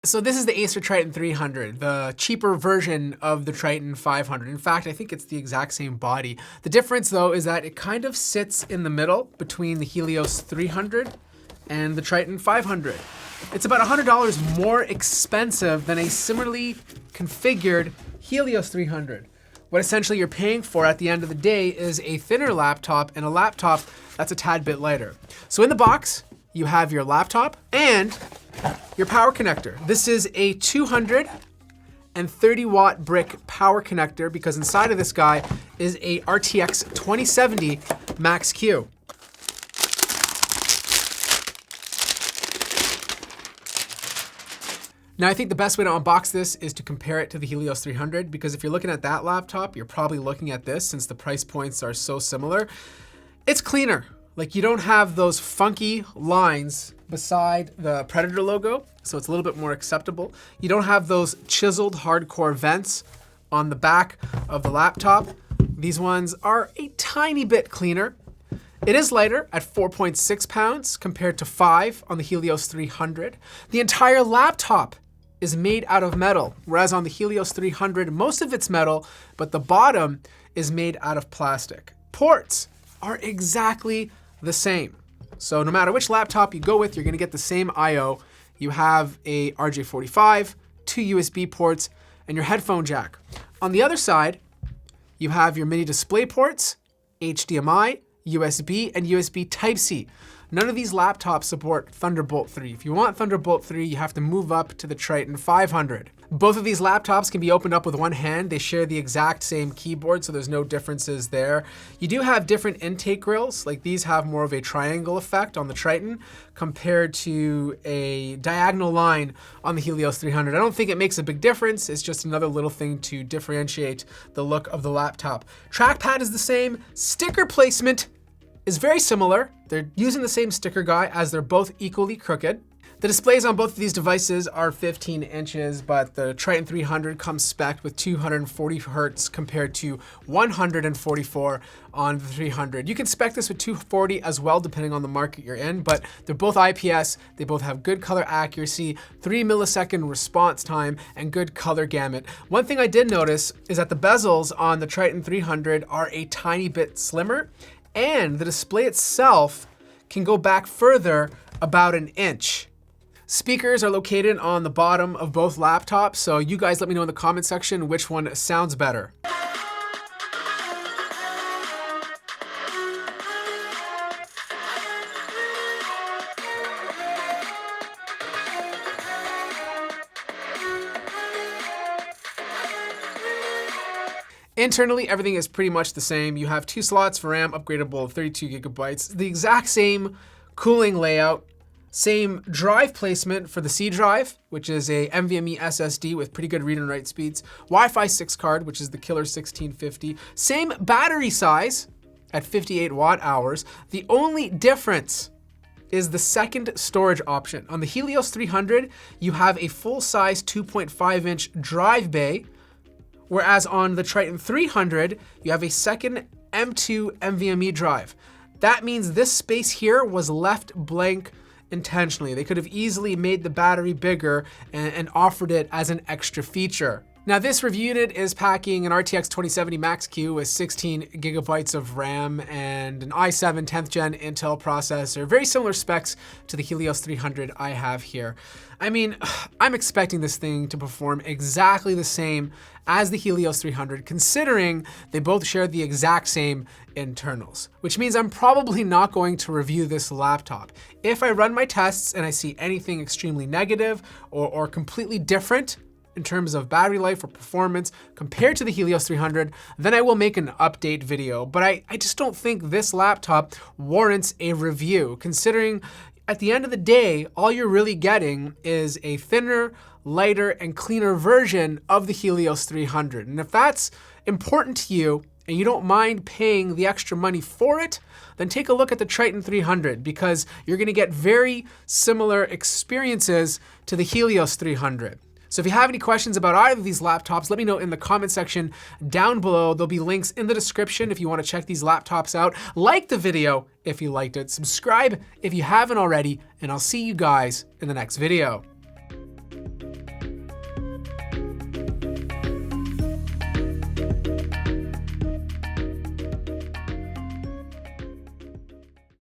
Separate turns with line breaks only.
So this is the Acer Triton 300, the cheaper version of the Triton 500. In fact, I think it's the exact same body. The difference though is that it kind of sits in the middle between the Helios 300 and the Triton 500. It's about $100 more expensive than a similarly configured Helios 300. What essentially you're paying for at the end of the day is a thinner laptop and a laptop that's a tad bit lighter. So in the box, you have your laptop and your power connector. This is a 230 watt brick power connector because inside of this guy is a RTX 2070 Max-Q. Now I think the best way to unbox this is to compare it to the Helios 300 because if you're looking at that laptop, you're probably looking at this since the price points are so similar. It's cleaner. Like you don't have those funky lines beside the Predator logo, so it's a little bit more acceptable. You don't have those chiseled hardcore vents on the back of the laptop. These ones are a tiny bit cleaner. It is lighter at 4.6 pounds compared to 5 on the Helios 300. The entire laptop is made out of metal, whereas on the Helios 300, most of it's metal, but the bottom is made out of plastic. Ports are exactly the same. So no matter which laptop you go with, you're gonna get the same I/O. You have a RJ45, 2 USB ports, and your headphone jack. On the other side, you have your mini display ports, HDMI, USB, and USB Type-C. None of these laptops support Thunderbolt 3. If you want Thunderbolt 3, you have to move up to the Triton 500. Both of these laptops can be opened up with one hand. They share the exact same keyboard, so there's no differences there. You do have different intake grills, like these have more of a triangle effect on the Triton compared to a diagonal line on the Helios 300. I don't think it makes a big difference. It's just another little thing to differentiate the look of the laptop. Trackpad is the same. Sticker placement is very similar. They're using the same sticker guy as they're both equally crooked. The displays on both of these devices are 15 inches, but the Triton 300 comes spec'd with 240 hertz compared to 144 on the 300. You can spec this with 240 as well, depending on the market you're in, but they're both IPS. They both have good color accuracy, 3 millisecond response time, and good color gamut. One thing I did notice is that the bezels on the Triton 300 are a tiny bit slimmer, and the display itself can go back further about an inch. Speakers are located on the bottom of both laptops, so you guys let me know in the comment section which one sounds better. Internally, everything is pretty much the same. You have 2 slots for RAM, upgradable of 32 gigabytes, the exact same cooling layout, same drive placement for the C drive, which is a NVMe SSD with pretty good read and write speeds, Wi-Fi 6 card, which is the killer 1650, same battery size at 58 watt hours. The only difference is the second storage option. On the Helios 300, you have a full-size 2.5-inch drive bay, whereas on the Triton 300, you have a second M2 NVMe drive. That means this space here was left blank intentionally. They could have easily made the battery bigger and offered it as an extra feature. Now this review unit is packing an RTX 2070 Max-Q with 16 gigabytes of RAM and an i7 10th gen Intel processor. Very similar specs to the Helios 300 I have here. I mean, I'm expecting this thing to perform exactly the same as the Helios 300, considering they both share the exact same internals, which means I'm probably not going to review this laptop. If I run my tests and I see anything extremely negative or completely different in terms of battery life or performance compared to the Helios 300, then I will make an update video. But I just don't think this laptop warrants a review, considering at the end of the day, all you're really getting is a thinner, lighter, and cleaner version of the Helios 300. And if that's important to you, and you don't mind paying the extra money for it, then take a look at the Triton 300 because you're gonna get very similar experiences to the Helios 300. So if you have any questions about either of these laptops, let me know in the comment section down below. There'll be links in the description if you want to check these laptops out. Like the video if you liked it, subscribe if you haven't already, and I'll see you guys in the next video.